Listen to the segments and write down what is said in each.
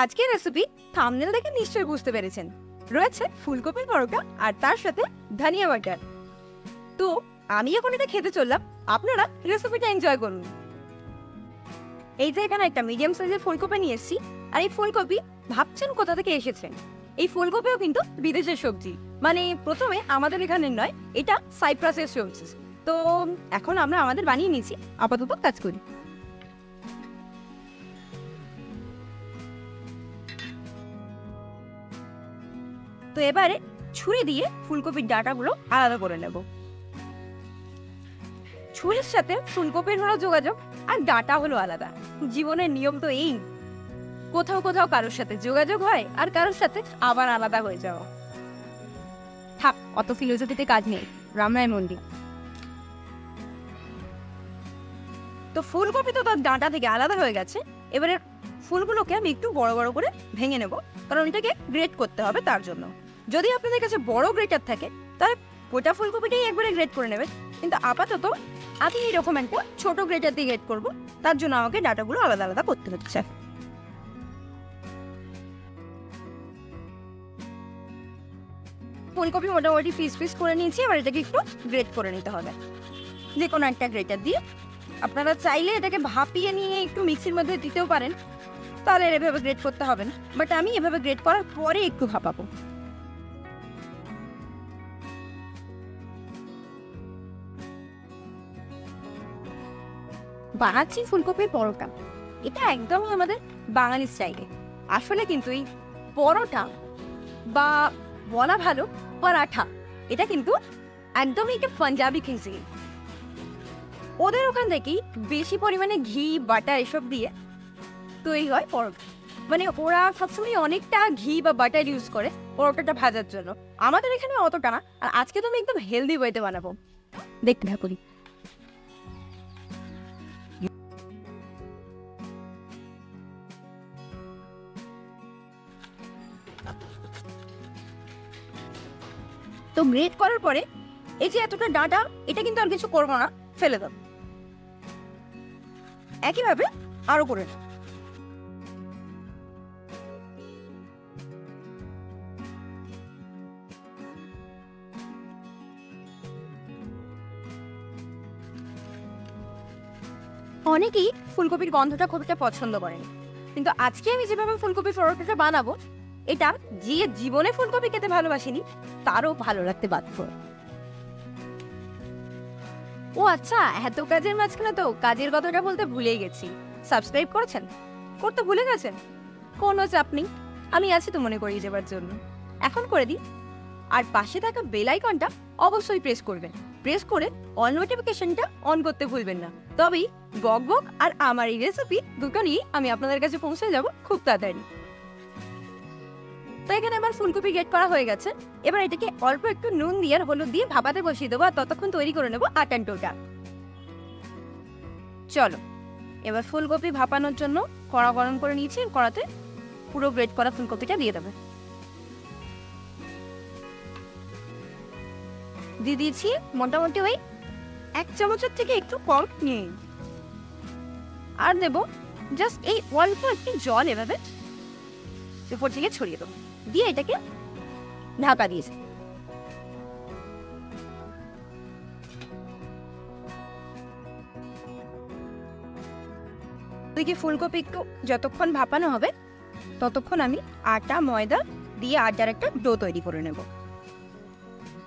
আজকের recipe thumbnail দেখে নিশ্চয়ই বুঝতে পেরেছেন, রয়েছে ফুলকপির পরোটা আর তার সাথে ধনিয়া বাটার। তো আমি এখন এটা খেতে চললাম, আপনারা রেসিপিটা এনজয় করুন। এই যে এখানে একটা মিডিয়াম সাইজের ফুলকপি নিয়ে এসেছি, আর এই ফুলকপি ভাবছেন কোথা থেকে এসেছে। এই ফুলকপিও কিন্তু বিদেশের সবজি, মানে প্রথমে আমাদের এখানে নয়, এটা সাইপ্রাসের সবজি। তো এখন আমরা আমাদের বানিয়ে নিয়েছি, আপাতত কাজ করি। তো এবারে ছুরি দিয়ে ফুলকপির ডাঁটাগুলো আলাদা করে নেব। ছুরির সাথে ফুলকপির হলো যোগাযোগ, আর ডাঁটা হলো আলাদা। জীবনের নিয়ম তো এই, কোথাও কোথাও কারোর সাথে যোগাযোগ হয় আর কারোর সাথে আবার আলাদা হয়ে যাওয়া। থাক, অত ফিলোসফিতে কাজ নেই, রামনায় মন্দির। তো ফুলকপি তো তার ডাঁটা থেকে আলাদা হয়ে গেছে। এবারে ফুলগুলোকে আমি একটু বড় বড় করে ভেঙে নেব, কারণ এটাকে গ্রেট করতে হবে। তার জন্য যদি আপনাদের কাছে বড় গ্রেটার থাকে তাহলে গোটা ফুলকপিটাই একবারে গ্রেট করে নেবেন, কিন্তু আপাতত আমি এরকম একটা ছোট গ্রেটার দিয়ে গ্রেট করব। তার জন্য আমাকে ডাঁটাগুলো আলাদা আলাদা করতে হচ্ছে। ফুলকপি মোটামুটি পিস পিস করে নিয়েছি, এবার এটাকে একটু গ্রেট করে নিতে হবে যে কোনো একটা গ্রেটার দিয়ে। আপনারা চাইলে এটাকে ভাপিয়ে নিয়ে একটু মিক্সির মধ্যে দিতেও পারেন, তাহলে এভাবে গ্রেট করতে হবে না। বাট আমি এভাবে গ্রেট করার পরে একটু ভাপাবো। বানাচ্ছি ফুলকপির পরোটা, এটা একদমই আমাদের বাঙালি স্টাইলে। আসলে কিন্তু এই পরোটা বা বলা ভালো পরাঠা, এটা কিন্তু একদমই একটা পাঞ্জাবি কুইজিন। ওদের ওখান থেকেই বেশি পরিমাণে ঘি বাটার এসব দিয়ে তৈরি হয় পরোটা। মানে ওরা সবসময় অনেকটা ঘি বা বাটার ইউজ করে পরোটাটা ভাজার জন্য। আমাদের এখানে অতটা না। আর আজকে তো আমি একদম হেলদি ওয়েতে বানাবো, দেখতে থাকুন। তো গ্রেট করার পরে এই যে এতটা ডাঁটা, এটা কিন্তু আর কিছু করবো না, ফেলে দাও। একইভাবে আরো করে নাও। অনেকেই ফুলকপির গন্ধটা খুব একটা পছন্দ করেন, কিন্তু আজকে আমি যেভাবে ফুলকপির পরোটাটা বানাবো, এটা যে জীবনে ফুলকপি খেতে ভালোবাসেনি তারও ভালো লাগতে বাধ্য। ও আচ্ছা, এত কাজের মাঝখানে তো কাজের কথাটা বলতে ভুলেই গেছি। সাবস্ক্রাইব করেছেন? করতে ভুলে গেছেন? কোনো চাপ নেই, আমি আছি তো মনে করিয়ে যাবার জন্য। এখন করে দিই। আর পাশে থাকা বেল আইকনটা অবশ্যই প্রেস করবেন। প্রেস করে অল নোটিফিকেশনটা অন করতে ভুলবেন না, তবেই বক বক আর আমার এই রেসিপি দুটো নিয়ে আমি আপনাদের কাছে পৌঁছে যাব খুব তাড়াতাড়ি। তো এখানে আমার ফুলকপি গ্রেট করা হয়ে গেছে। এবার এটাকে অল্প একটু নুন দিয়ে আর হলুদ দিয়ে ভাপাতে বসিয়ে দেবো, আর ততক্ষণ তৈরি করে নেবো আটার ডোটা। চলো, এবার ফুলকপি ভাপানোর জন্য কড়া গরম করে নিয়েছি, কড়াতে পুরো গ্রেট করা ফুলকপিটা দিয়ে দেবে। দিয়ে দিয়েছি মোটামুটি ওই 1 চামচের থেকে একটু কম নিয়ে, আর দেবো জাস্ট এই অল্প একটু জল, এভাবে উপর থেকে ছড়িয়ে দেবো, দিয়ে এটাকে ঢাকা দিয়েছি। ওইদিকে ফুলকপি একটু যতক্ষণ ভাপানো হবে ততক্ষণ আমি আটা ময়দা দিয়ে আটার একটা ডো তৈরি করে নেব।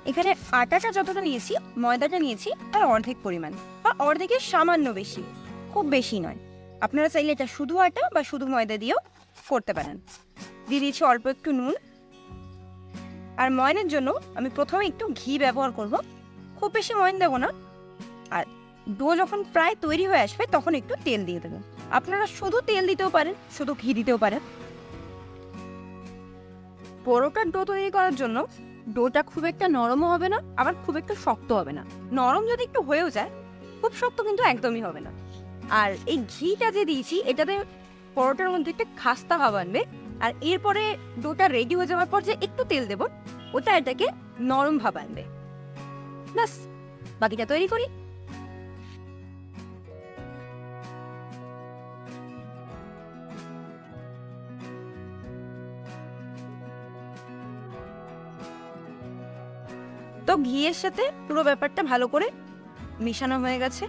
এখানে আটাটা যতটা নিয়েছি, ময়দাটা নিয়েছি তার অর্ধেক পরিমাণ, বা অর্ধেকের সামান্য বেশি, খুব বেশি নয়। আপনারা চাইলে এটা শুধু আটা বা শুধু ময়দা দিয়েও করতে পারেন। দিয়ে দিয়েছি অল্প একটু নুন, আর ময়নের জন্য আমি প্রথমে একটু ঘি ব্যবহার করব, খুব বেশি ময়ন দেবো না। আর ডো যখন প্রায় তৈরি হয়ে আসবে তখন একটু তেল দিয়ে দেবেন। আপনারা শুধু তেল দিতেও পারেন, শুধু ঘি দিতেও পারেন। পরোটার ডো তৈরি করার জন্য ডোটা খুব একটা নরমও হবে না, আবার খুব একটা শক্ত হবে না। নরম যদি একটু হয়েও যায়, খুব শক্ত কিন্তু একদমই হবে না। আর এই ঘিটা যে দিয়েছি, এটাতে পরোটার মধ্যে একটা খাস্তা ভাব আনবে। আর এরপরে ডোটা রেডি হয়ে যাওয়ার পর যে একটু তেল দেবো, ওটা এটাকে নরম ভাব আনবে। ব্যাস, বাকিটা তৈরি করি। তো ঘিয়ের সাথে পুরো ব্যাপারটা ভালো করে মিশানো হয়ে গেছে।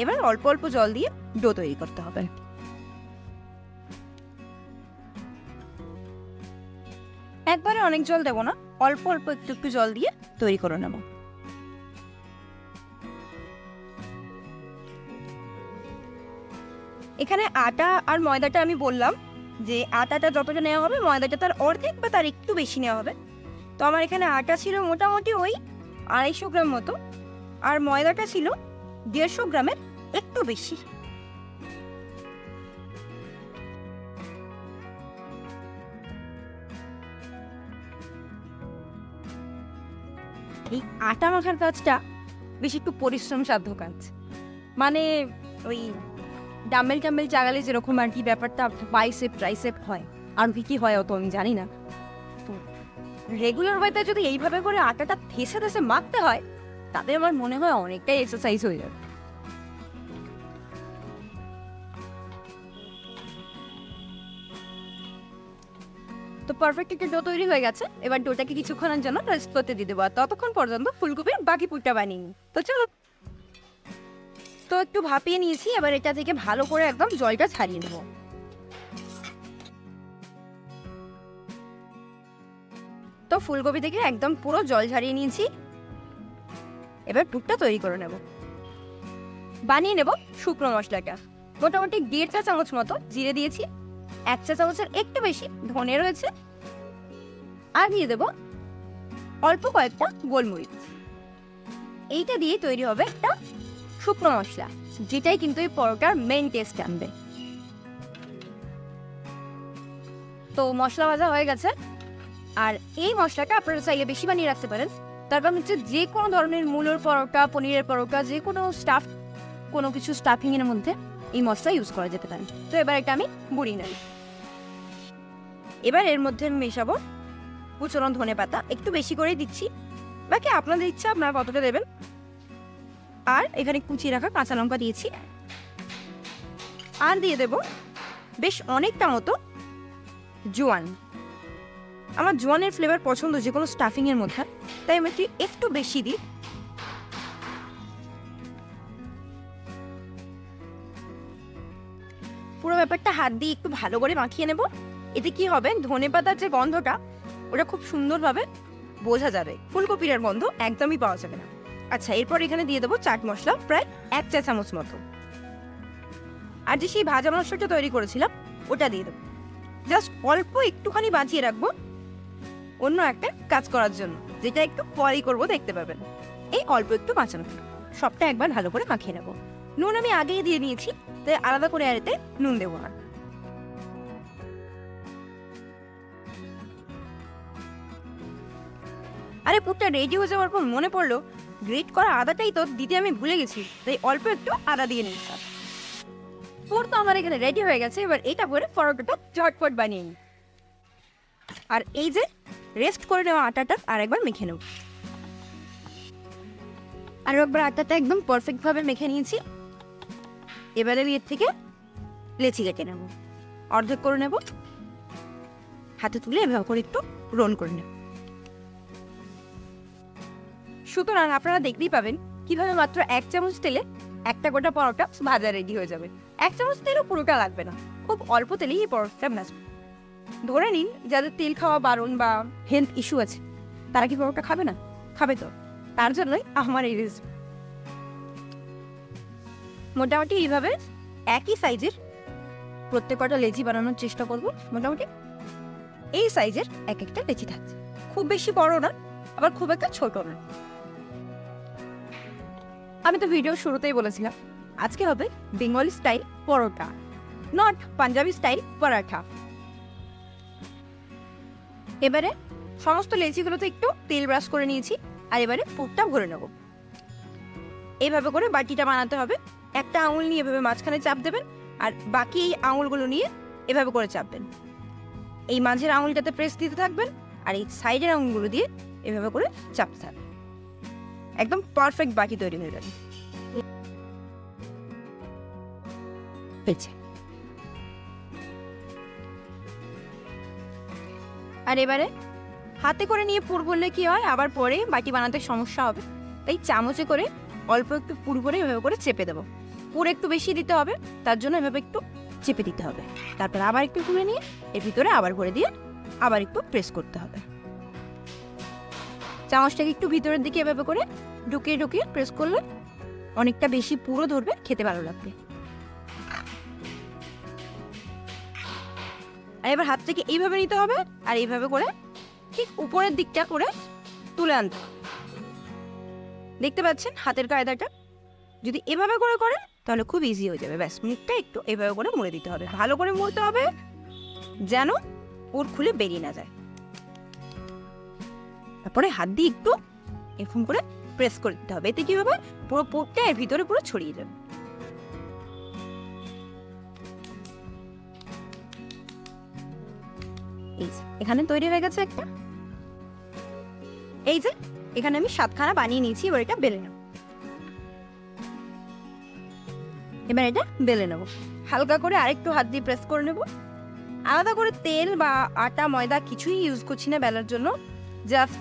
এবার অল্প অল্প জল দিয়ে ডো তৈরি করতে হবে। একবারে অনেক জল দেবো না, অল্প অল্প একটু একটু জল দিয়ে তৈরি করে নেব। এখানে আটা আর ময়দাটা আমি বললাম যে আটাটা যতটা নেওয়া হবে ময়দাটা তার অর্ধেক বা তার একটু বেশি নেওয়া হবে। তো আমার এখানে আটা ছিল মোটামুটি ওই 250 গ্রাম মতো, আর ময়দাটা ছিল 150 গ্রামের একটু বেশি। এই আটা মাখার কাজটা বেশি একটু পরিশ্রম সাধ্য কাজ, মানে ওই ডাম্বেল টাম্বেল চাগালে যেরকম আর কি ব্যাপারটা বাইসেপ ট্রাইসেপ হয়, আর কি হয় অত আমি জানি না। তো রেগুলার ওয়েতে যদি এইভাবে করে আটাটা থেসে থেসে মাখতে হয় তাতে আমার মনে হয় অনেকটাই এক্সারসাইজ হয়ে যাবে। তো পারফেক্ট একটা ডো তৈরি হয়ে গেছে। এবার ডোটাকে কিছুক্ষণের জন্য রেস্ট করতে দিয়ে দেবো, ততক্ষণ পর্যন্ত ফুলকপির বাকি পুরটা বানিয়ে নিই। তো চলো। তো একটু ভাপিয়ে নিয়েছি, এবার এটা থেকে ভালো করে একদম জলটা ছাড়িয়ে নেব। তো ফুলকপি থেকে একদম পুরো জল ঝারিয়ে নিয়েছি। এবার পুরটা তৈরি করে নেব। বানিয়ে নেব শুকনো মশলাটা। মোটামুটি 1.5 চা চামচ মতো জিরে দিয়েছি, 1 চা চামচের একটু বেশি ধনে রয়েছে, আর দিয়ে দেব অল্প কয়েকটা গোলমরিচ। এইটা দিয়ে তৈরি হবে একটা শুকনো মশলা, যেটাই কিন্তু এই পরোটার মেইন টেস্ট আনবে। তো মশলা ভাজা হয়ে গেছে, আর এই মশলাটা আপনারা চাইলে বেশি বানিয়ে রাখতে পারেন। তার কারণ হচ্ছে যে কোনো ধরনের মূলোর পরোটা, পনিরের পরোটা, যে কোনো কোনো কিছু স্টাফিং এর মধ্যে এই মশলা ইউজ করা যেতে পারে। তো এবার এটা আমি বুড়িয়ে নেব। এবার এর মধ্যে আমি মেশাবো কুচনো ধনে পাতা, একটু বেশি করেই দিচ্ছি, বাকি আপনাদের ইচ্ছা আপনারা কতটা দেবেন। আর এখানে কুচিয়ে রাখা কাঁচা লঙ্কা দিয়েছি, আর দিয়ে দেব বেশ অনেকটা মতো জোয়ান। আমার জোয়ানের ফ্লেভার পছন্দ যে কোনো স্টাফিং এর মধ্যে, তাই আমি একটু বেশি দিই। পুরো ব্যাপারটা হাত দিয়ে একটু ভালো করে মাখিয়ে নেব। এতে কি হবে, ধনেপাতার যে গন্ধটা ওটা খুব সুন্দরভাবে বোঝা যাবে, ফুলকপির গন্ধ একদমই পাওয়া যাবে না। আচ্ছা, এরপর এখানে দিয়ে দেবো চাট মশলা প্রায় 1 চা চামচ মতো, আর যে সেই ভাজা মশলাটা তৈরি করেছিলাম ওটা দিয়ে দেবো। জাস্ট অল্প একটুখানি বাঁচিয়ে রাখবো অন্য একটা কাজ করার জন্য, যেটা একটু পরেই করবো, দেখতে পাবেন। এই অল্প একটু বাঁচানো সবটা একবার ভালো করে মাখিয়ে নেবো। নুন আমি আগেই দিয়ে নিয়েছি, তাই আলাদা করে আর এতে নুন দেবো না। আরে পুরটা রেডি হয়ে যাওয়ার পর মনে পড়লো গ্রেট করা আদাটাই তো দিতে আমি ভুলে গেছি, তাই অল্প একটু আদা দিয়ে নিচ্ছি। পুর তো আমার এখানে রেডি হয়ে গেছে। এবার এটা করে পরোটাটা ঝটপট বানিয়ে নিই। আর এই যে রেস্ট করে নেওয়া আটাটা আর একবার মেখে নেব। আর একবার আটাটা একদম পারফেক্ট ভাবে মেখে নিয়েছি। এবারে এর থেকে লেচি কেটে নেব, অর্ধেক করে নেব, হাতে তুলে এভাবে করে একটু রোল করে নেব। সুতরাং আপনারা দেখতেই পাবেন কিভাবে মাত্র 1 চামচ তেলে একটা গোটা পরোটা ভাজা রেডি হয়ে যাবে। 1 চামচ তেলও পুরোটা লাগবে না, খুব অল্প তেলেই এই পরোটাটা ভাজবে। ধরে নিন যাদের তেল খাওয়া বারণ বা হেলথ ইস্যু আছে, তারা কি পরোটা খাবে না? খাবে তো, তার জন্যই আমার এই রেসিপি। মোটামুটি এইভাবে একই সাইজের প্রত্যেকটা লেচি বানানোর চেষ্টা করব। মোটামুটি এই সাইজের এক একটা লেচি থাকছে, খুব বেশি বড় না, আবার খুব একটা ছোট না। আমি তো ভিডিও শুরুতেই বলেছিলাম আজকে হবে Bengali style paratha, not Punjabi style paratha. এবারে সমস্ত লেচিগুলোতে একটু তেল ব্রাশ করে নিয়েছি, আর এবারে পুরটা ভরে নেব। এইভাবে করে বাটিটা বানাতে হবে। একটা আঙুল নিয়ে এভাবে মাঝখানে চাপ দেবেন, আর বাকি এই আঙুলগুলো নিয়ে এভাবে করে চাপবেন। এই মাঝের আঙুলটাতে প্রেস দিতে থাকবেন, আর এই সাইডের আঙুলগুলো দিয়ে এভাবে করে চাপতে থাকবেন। একদম পারফেক্ট বাটি তৈরি হয়ে যাবে। আর এবারে হাতে করে নিয়ে পুর ভরলে কি হয়, আবার পরে বাটি বানাতে সমস্যা হবে। তাই চামচে করে অল্প একটু পুর ভরে এভাবে করে চেপে দেবো। পুর একটু বেশি দিতে হবে, তার জন্য এভাবে একটু চেপে দিতে হবে। তারপর আবার একটু তুলে নিয়ে এর ভিতরে আবার ভরে দিয়ে আবার একটু প্রেস করতে হবে। চামচটাকে একটু ভিতরের দিকে এভাবে করে ঢুকিয়ে ঢুকিয়ে প্রেস করলে অনেকটা বেশি পুরো ধরবে, খেতে ভালো লাগবে। আর এবার হাত থেকে এইভাবে নিতে হবে, আর এইভাবে করে ঠিক উপরের দিকটা করে তুলে আনতে হবে। দেখতে পাচ্ছেন হাতের কায়দাটা? যদি এভাবে করে করেন তাহলে খুব ইজি হয়ে যাবে। ব্যাস, মুখটা একটু এভাবে করে মুড়ে দিতে হবে, ভালো করে মুড়তে হবে যেন পুর খুলে বেরিয়ে না যায়। তারপরে হাত দিয়ে একটু এরকম করে প্রেস করে দিতে হবে। এতে কি হবে, পুরো পুরটা এর ভিতরে পুরো ছড়িয়ে যাবে। এই যে এখানে তৈরি হয়ে গেছে একটা। এই যে এখানে আমি 7খানা বানিয়ে নিয়েছি। এবার এটা বেলে নেব। এবার এটা বেলে নেব হালকা করে, আরেকটু হাত দিয়ে প্রেস করে নেব। আলাদা করে তেল বা আটা ময়দা কিছুই ইউজ করছি না বেলার জন্য। জাস্ট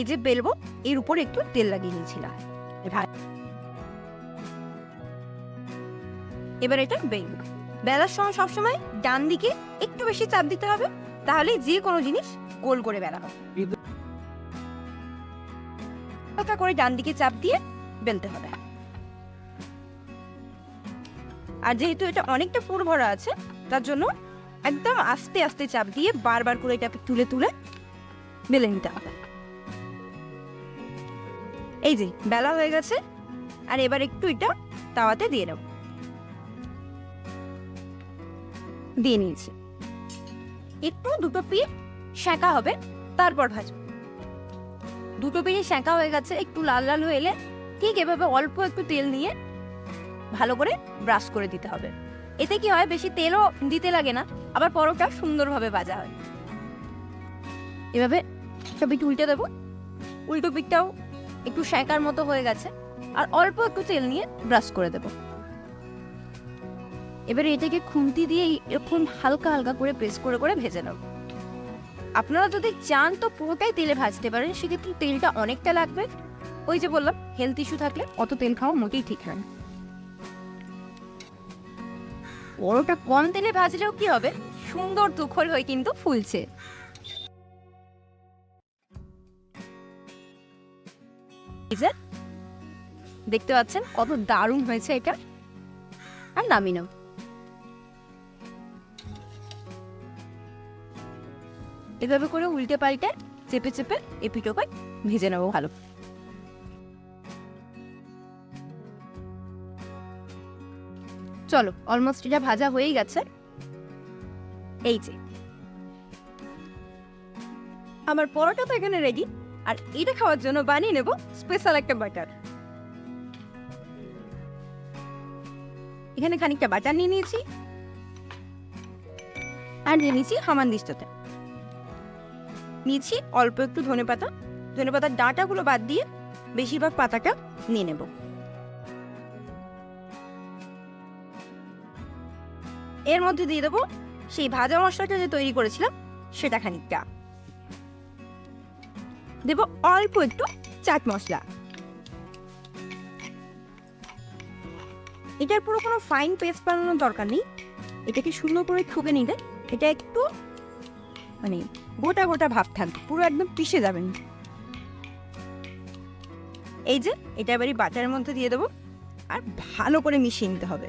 এই যে বেলবো এর উপর একটু তেল লাগিয়ে নিয়েছিলাম। এবার এটা বেলবো। বেলার সময় সবসময় ডান দিকে একটু বেশি চাপ দিতে হবে, তাহলে যে কোনো জিনিস গোল করে বেলা হবে। হালকা করে ডান দিকে চাপ দিয়ে বেলতে হবে। আর যেহেতু এটা অনেকটা পুর ভরা আছে, তার জন্য একদম আস্তে আস্তে চাপ দিয়ে বারবার করে এটাকে তুলে তুলে বেলে নিতে হবে। এই যে বেলা হয়ে গেছে। আর এবার একটু এটা তাওয়াতে দিয়ে নেব। দিয়ে নিয়েছি। একটু দুটো পিঠ সেঁকা হবে, তারপর ভাজবো। দুটো পিঠে সেঁকা হয়ে গেছে, একটু লাল লাল হয়ে এলে ঠিক এভাবে অল্প একটু তেল নিয়ে ভালো করে ব্রাশ করে দিতে হবে। এতে কি হয়, বেশি তেলও দিতে লাগে না, আবার পরোটা সুন্দরভাবে ভাজা হয়। এভাবে একটা পিঠ উল্টে দেবো। উল্টো পিঠটাও একটু সেঁকার মতো হয়ে গেছে, আর অল্প একটু তেল নিয়ে ব্রাশ করে দেব। এবারে এটাকে খুন্তি দিয়ে এরকম হালকা হালকা করে প্রেস করে করে ভেজে নেব। আপনারা যদি চান তো পুরোটাই তেলে ভাজতে পারেন, সেক্ষেত্রে তেলটা অনেকটা লাগবে। ওই যে বললাম, হেলথ ইস্যু থাকলে অত তেল খাওয়া মোটেই ঠিক হয় না। পরোটা কম তেলে ভাজলেও কি হবে, সুন্দর তুখর হয়ে কিন্তু ফুলছে। দেখতে পাচ্ছেন কত দারুণ হয়েছে এটা। আর নামিয়ে নাও। এভাবে করে উল্টে পাল্টে চেপে চেপে এপিট ওপিট ভেজে নেবো ভালো। চলো, অলমোস্ট এটা ভাজা হয়েই গেছে। এই যে আমার পরোটা তো এখানে রেডি। আর এটা খাওয়ার জন্য বানিয়ে নেব স্পেশাল একটা বাটার। এখানে খানিকটা বাটার নিয়ে নিয়েছি, আর নিয়ে নিয়েছি হামানদিস্তাতে। নিয়েছি অল্প একটু ধনেপাতা। ধনেপাতার ডাঁটাগুলো বাদ দিয়ে বেশিরভাগ পাতাটা নিয়ে নেব। এর মধ্যে দিয়ে দেবো সেই ভাজা মশলাটা যে তৈরি করেছিলাম সেটা খানিকটা। দেব অল্প একটু চাট মশলা। এটার পুরো কোনো ফাইন পেস্ট বানানোর দরকার নেই। এটাকে সুন্দর করে ঠুকে নিলে এটা একটু মানে গোটা গোটা ভাব থাকবে, পুরো একদম পিষে যাবেন। এই যে এটা এবারে বাটারের মধ্যে দিয়ে দেবো, আর ভালো করে মিশিয়ে নিতে হবে।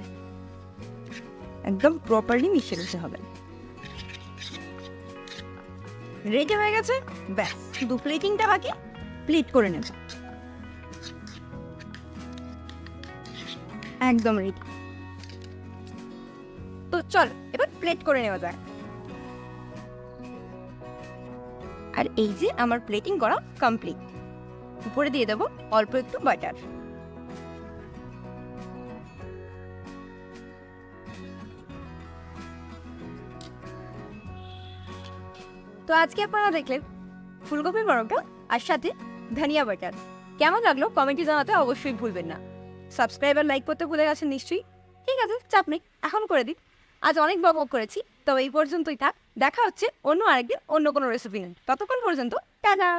একদম প্রপারলি মিশিয়ে নিতে হবে। রেডি হয়ে গেছে। ব্যাস, শুধু প্লেটিংটা বাকি, প্লেট করে নেব। একদম রেডি। তো চল এবার প্লেট করে নেওয়া যাক। আর এই যে আমার প্লেটিং করা কমপ্লিট। উপরে দিয়ে দেবো অল্প একটু বাটার। তো আজকে আপনারা দেখলেন ফুলকপির পরোটা আর সাথে ধনিয়া বাটার। কেমন লাগলো কমেন্টে জানাতে অবশ্যই ভুলবেন না। সাবস্ক্রাইব আর লাইক করতে ভুলে গেছেন নিশ্চয়ই। ঠিক আছে, চাপ নেই, এখন করে দিন। আজ অনেক বকবক করেছি, তবে এই পর্যন্তই থাক। দেখা হচ্ছে অন্য আরেকদিন অন্য কোনো রেসিপি নিয়ে। ততক্ষণ পর্যন্ত টাটা।